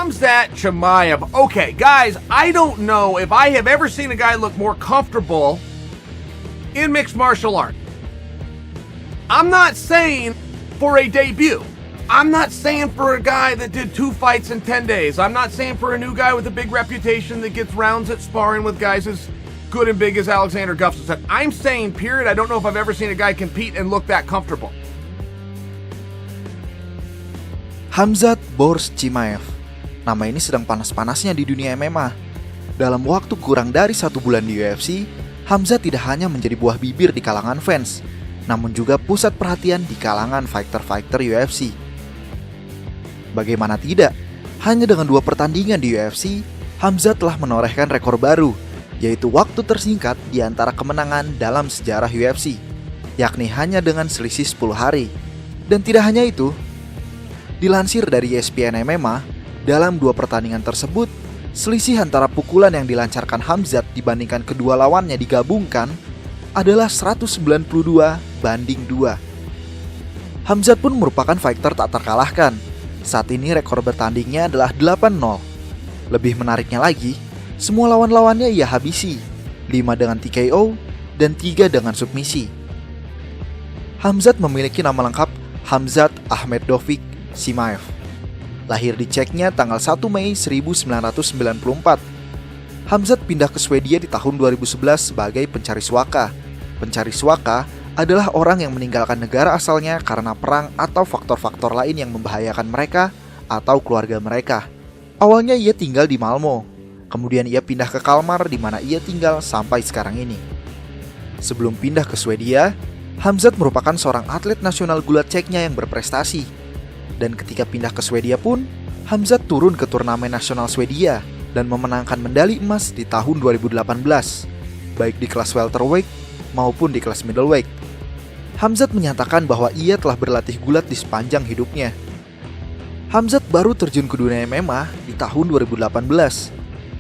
Khamzat Chimaev. Okay, guys, I don't know if I have ever seen a guy look more comfortable in mixed martial art. I'm not saying for a debut. I'm not saying for a guy that did 2 fights in 10 days. I'm not saying for a new guy with a big reputation that gets rounds at sparring with guys as good and big as Alexander Gustafsson. I'm saying, period, I don't know if I've ever seen a guy compete and look that comfortable. Khamzat Boris Chimaev. Nama ini sedang panas-panasnya di dunia MMA. Dalam waktu kurang dari 1 bulan di UFC, Khamzat tidak hanya menjadi buah bibir di kalangan fans, namun juga pusat perhatian di kalangan fighter-fighter UFC. Bagaimana tidak, hanya dengan 2 pertandingan di UFC, Khamzat telah menorehkan rekor baru, yaitu waktu tersingkat di antara kemenangan dalam sejarah UFC, yakni hanya dengan selisih 10 hari. Dan tidak hanya itu, dilansir dari ESPN MMA, dalam 2 pertandingan tersebut, selisih antara pukulan yang dilancarkan Khamzat dibandingkan kedua lawannya digabungkan adalah 192 banding 2. Khamzat pun merupakan fighter tak terkalahkan. Saat ini rekor bertandingnya adalah 8-0. Lebih menariknya lagi, semua lawan-lawannya ia habisi, 5 dengan TKO dan 3 dengan submisi. Khamzat memiliki nama lengkap Khamzat Ahmedovich Chimaev. Lahir di Ceknya tanggal 1 Mei 1994. Khamzat pindah ke Swedia di tahun 2011 sebagai pencari suaka. Pencari suaka adalah orang yang meninggalkan negara asalnya karena perang atau faktor-faktor lain yang membahayakan mereka atau keluarga mereka. Awalnya ia tinggal di Malmo, kemudian ia pindah ke Kalmar di mana ia tinggal sampai sekarang ini. Sebelum pindah ke Swedia, Khamzat merupakan seorang atlet nasional gulat Ceknya yang berprestasi. Dan ketika pindah ke Swedia pun, Khamzat turun ke turnamen nasional Swedia dan memenangkan medali emas di tahun 2018, baik di kelas welterweight maupun di kelas middleweight. Khamzat menyatakan bahwa ia telah berlatih gulat di sepanjang hidupnya. Khamzat baru terjun ke dunia MMA di tahun 2018.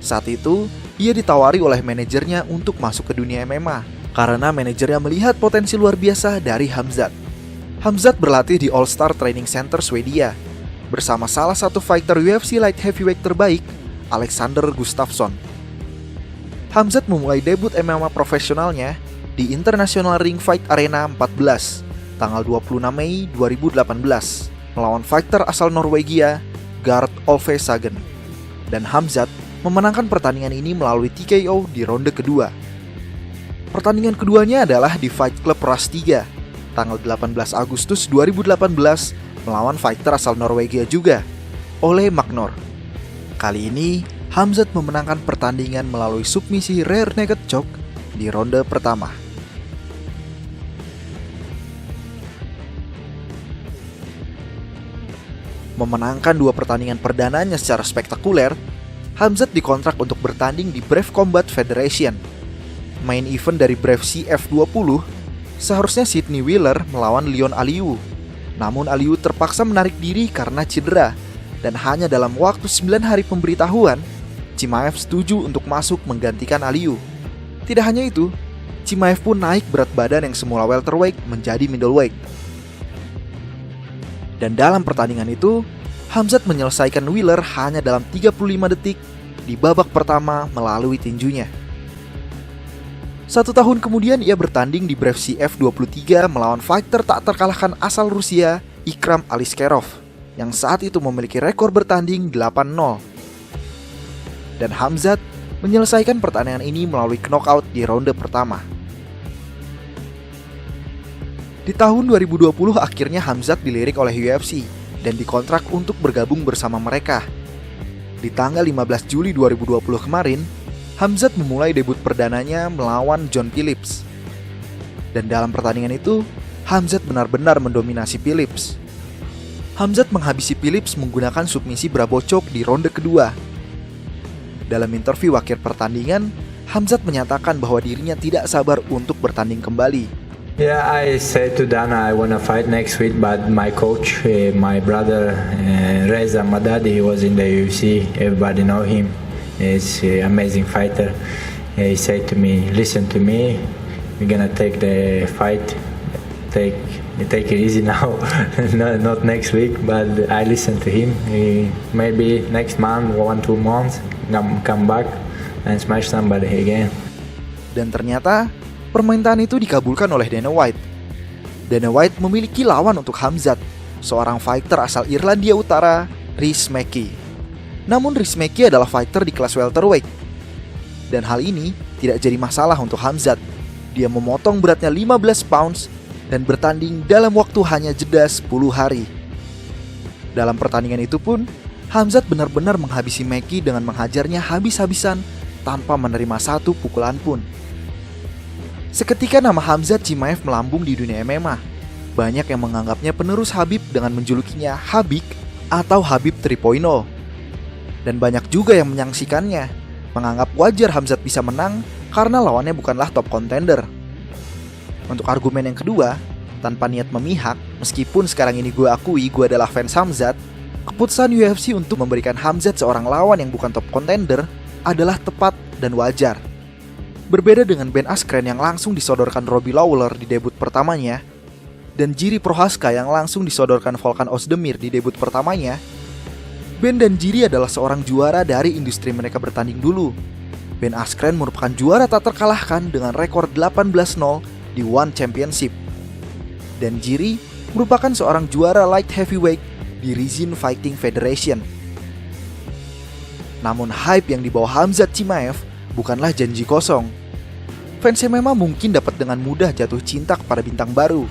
Saat itu, ia ditawari oleh manajernya untuk masuk ke dunia MMA karena manajernya melihat potensi luar biasa dari Khamzat. Khamzat berlatih di All Star Training Center Swedia bersama salah satu fighter UFC light heavyweight terbaik, Alexander Gustafsson. Khamzat memulai debut MMA profesionalnya di International Ring Fight Arena 14, tanggal 26 Mei 2018, melawan fighter asal Norwegia, Gard Olve Sagen. Dan Khamzat memenangkan pertandingan ini melalui TKO di ronde kedua. Pertandingan keduanya adalah di Fight Club Ras 3, tanggal 18 Agustus 2018, melawan fighter asal Norwegia juga, Ole Magnor. Kali ini, Khamzat memenangkan pertandingan melalui submisi rear naked choke di ronde pertama. Memenangkan 2 pertandingan perdananya secara spektakuler, Khamzat dikontrak untuk bertanding di Brave Combat Federation. Main event dari Brave CF20 seharusnya Sidney Wheeler melawan Leon Aliu. Namun Aliu terpaksa menarik diri karena cedera, dan hanya dalam waktu 9 hari pemberitahuan, Chimaev setuju untuk masuk menggantikan Aliu. Tidak hanya itu, Chimaev pun naik berat badan yang semula welterweight menjadi middleweight. Dan dalam pertandingan itu, Khamzat menyelesaikan Wheeler hanya dalam 35 detik di babak pertama melalui tinjunya. 1 tahun kemudian ia bertanding di Brave CF23 melawan fighter tak terkalahkan asal Rusia, Ikram Aliskerov, yang saat itu memiliki rekor bertanding 8-0. Dan Khamzat menyelesaikan pertandingan ini melalui knockout di ronde pertama. Di tahun 2020 akhirnya Khamzat dilirik oleh UFC dan dikontrak untuk bergabung bersama mereka. Di tanggal 15 Juli 2020 kemarin, Khamzat memulai debut perdananya melawan John Phillips. Dan dalam pertandingan itu, Khamzat benar-benar mendominasi Phillips. Khamzat menghabisi Phillips menggunakan submisi Bravo Choke di ronde kedua. Dalam interview akhir pertandingan, Khamzat menyatakan bahwa dirinya tidak sabar untuk bertanding kembali. Yeah, I said to Dana I want to fight next week, but my coach, my brother Reza Madadi, he was in the UFC. Everybody know him. He's an amazing fighter. He said to me, "Listen to me. We're gonna take the fight. Take You take it easy now, not next week, but I listen to him. Maybe next month, 1-2 months, come back and smash somebody again. Dan ternyata permintaan itu dikabulkan oleh Dana White. Dana White memiliki lawan untuk Khamzat, seorang fighter asal Irlandia Utara, Rhys McKay. Namun Rhys McKay adalah fighter di kelas welterweight. Dan hal ini tidak jadi masalah untuk Khamzat. Dia memotong beratnya 15 pounds dan bertanding dalam waktu hanya jeda 10 hari. Dalam pertandingan itu pun, Khamzat benar-benar menghabisi McKay dengan menghajarnya habis-habisan tanpa menerima satu pukulan pun. Seketika nama Khamzat Chimaev melambung di dunia MMA. Banyak yang menganggapnya penerus Khabib dengan menjulukinya Khabib atau Khabib 3.0. Dan banyak juga yang menyaksikannya, menganggap wajar Khamzat bisa menang karena lawannya bukanlah top contender. Untuk argumen yang kedua, tanpa niat memihak, meskipun sekarang ini gue akui gue adalah fans Khamzat, keputusan UFC untuk memberikan Khamzat seorang lawan yang bukan top contender adalah tepat dan wajar. Berbeda dengan Ben Askren yang langsung disodorkan Robbie Lawler di debut pertamanya, dan Jiri Prochazka yang langsung disodorkan Volkan Ozdemir di debut pertamanya, Ben dan Jiri adalah seorang juara dari industri mereka bertanding dulu. Ben Askren merupakan juara tak terkalahkan dengan rekor 18-0 di One Championship. Dan Jiri merupakan seorang juara light heavyweight di Rizin Fighting Federation. Namun hype yang dibawa Khamzat Chimaev bukanlah janji kosong. Fans MMA mungkin dapat dengan mudah jatuh cinta kepada bintang baru.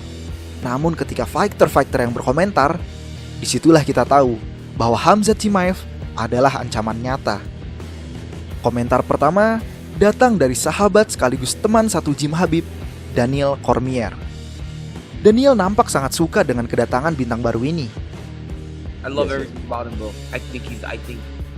Namun ketika fighter-fighter yang berkomentar, disitulah kita tahu bahwa Khamzat Chimaev adalah ancaman nyata. Komentar pertama datang dari sahabat sekaligus teman satu gym Khabib, Daniel Cormier. Daniel nampak sangat suka dengan kedatangan bintang baru ini. I love everything about him, bro. I think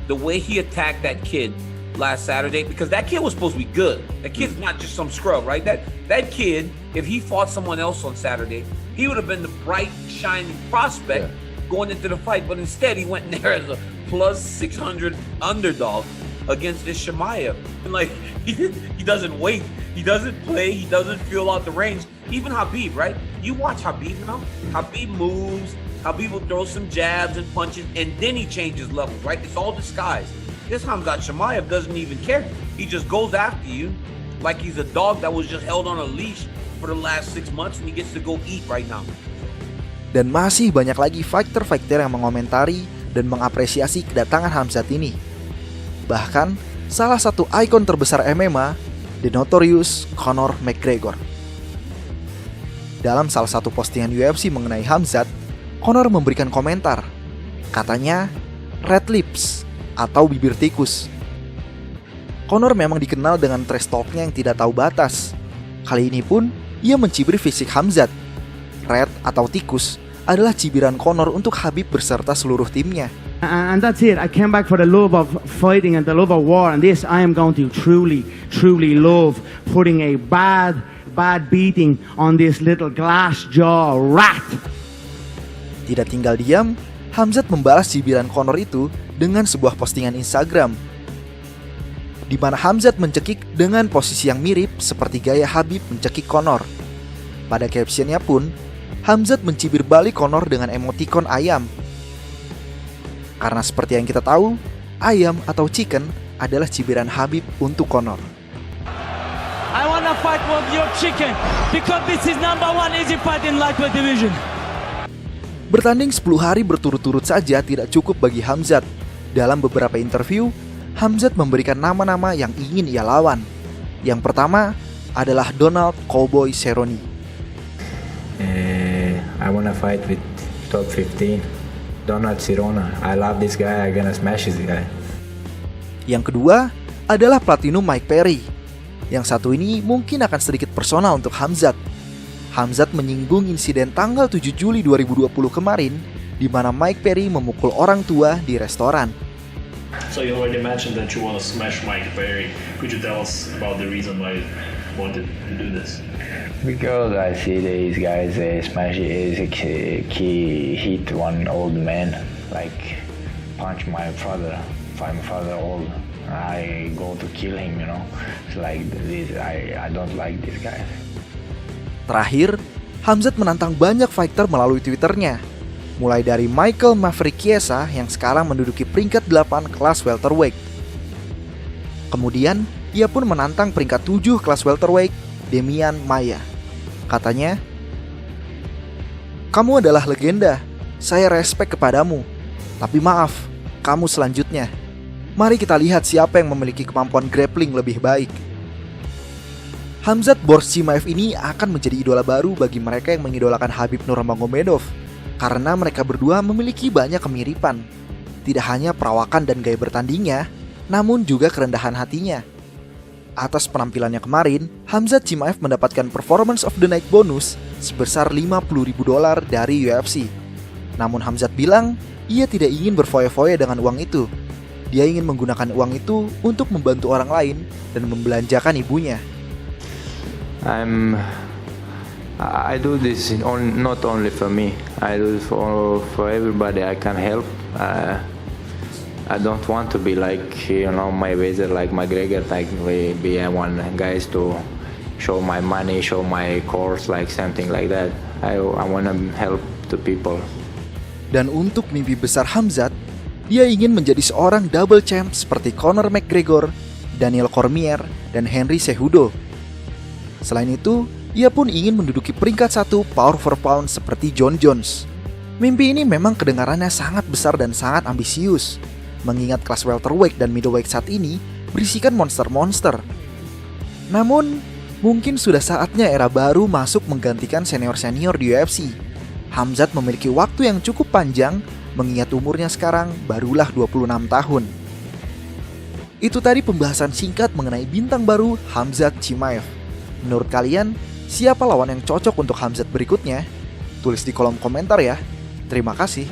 the way he attacked that kid last Saturday, because that kid was supposed to be good. That kid's not just some scrub, right? That kid, if he fought someone else on Saturday, he would have been the bright, shining prospect going into the fight. But instead, he went in there as a plus 600 underdog against this Chimaev. And like, he doesn't wait. He doesn't play. He doesn't feel out the range. Even Khabib, right? You watch Khabib now. Khabib moves. Khabib will throw some jabs and punches, and then he changes levels, right? It's all disguised. This Khamzat Chimaev doesn't even care. He just goes after you like he's a dog that was just held on a leash for the last 6 months, and he gets to go eat right now. Dan masih banyak lagi fighter-fighter yang mengomentari dan mengapresiasi kedatangan Khamzat ini. Bahkan, salah satu ikon terbesar MMA, The Notorious Conor McGregor. Dalam salah satu postingan UFC mengenai Khamzat, Conor memberikan komentar. Katanya, red lips atau bibir tikus. Conor memang dikenal dengan trash talk-nya yang tidak tahu batas. Kali ini pun, ia mencibir fisik Khamzat. Red atau tikus adalah cibiran Conor untuk Khabib beserta seluruh timnya. And that's it. I came back for the love of fighting and the love of war. And this I am going to truly love, putting a bad beating on this little glass jaw rat. Tidak tinggal diam, Khamzat membalas cibiran Conor itu dengan sebuah postingan Instagram, di mana Khamzat mencekik dengan posisi yang mirip seperti gaya Khabib mencekik Conor. Pada captionnya pun, Khamzat mencibir balik Conor dengan emotikon ayam. Karena seperti yang kita tahu, ayam atau chicken adalah cibiran Khabib untuk Conor. I wanna fight with your chicken because this is number one easy fight in lightweight division. Bertanding 10 hari berturut-turut saja tidak cukup bagi Khamzat. Dalam beberapa interview, Khamzat memberikan nama-nama yang ingin ia lawan. Yang pertama adalah Donald Cowboy Cerrone. I wanna fight with top 15. Donald Cerrone. I love this guy. I'm gonna smash this guy. Yang kedua adalah Platinum Mike Perry. Yang satu ini mungkin akan sedikit personal untuk Khamzat. Khamzat menyinggung insiden tanggal 7 Juli 2020 kemarin, di mana Mike Perry memukul orang tua di restoran. So you already mentioned that you want to smash Mike Perry. Could you tell us about the reason why you wanted to do this? Because I see these guys smash is he hit one old man, like punch my father old. I go to kill him, you know. It's like this. I don't like this guy. Terakhir, Khamzat menantang banyak fighter melalui Twitternya. Mulai dari Michael Maverick Chiesa yang sekarang menduduki peringkat 8 kelas welterweight. Kemudian, ia pun menantang peringkat 7 kelas welterweight, Demian Maia. Katanya, "Kamu adalah legenda, saya respect kepadamu. Tapi maaf, kamu selanjutnya. Mari kita lihat siapa yang memiliki kemampuan grappling lebih baik." Khamzat Borshchimaev ini akan menjadi idola baru bagi mereka yang mengidolakan Khabib Nurmagomedov, karena mereka berdua memiliki banyak kemiripan. Tidak hanya perawakan dan gaya bertandingnya, namun juga kerendahan hatinya. Atas penampilannya kemarin, Khamzat Chimaev mendapatkan Performance of the Night bonus sebesar $50.000 dari UFC. Namun Khamzat bilang, ia tidak ingin berfoya-foya dengan uang itu. Dia ingin menggunakan uang itu untuk membantu orang lain dan membelanjakan ibunya. I do this not only for me. I do it for everybody I can help. I don't want to be like Mayweather, like McGregor, like be one guys to show my money, show my course, like something like that. I want to help the people. Dan untuk mimpi besar Khamzat, dia ingin menjadi seorang double champ seperti Conor McGregor, Daniel Cormier, dan Henry Cejudo. Selain itu, ia pun ingin menduduki peringkat 1 pound for pound seperti John Jones. Mimpi ini memang kedengarannya sangat besar dan sangat ambisius, mengingat kelas welterweight dan middleweight saat ini berisikan monster-monster. Namun, mungkin sudah saatnya era baru masuk menggantikan senior-senior di UFC. Khamzat memiliki waktu yang cukup panjang, mengingat umurnya sekarang barulah 26 tahun. Itu tadi pembahasan singkat mengenai bintang baru Khamzat Chimaev. Menurut kalian, siapa lawan yang cocok untuk Khamzat berikutnya? Tulis di kolom komentar ya. Terima kasih.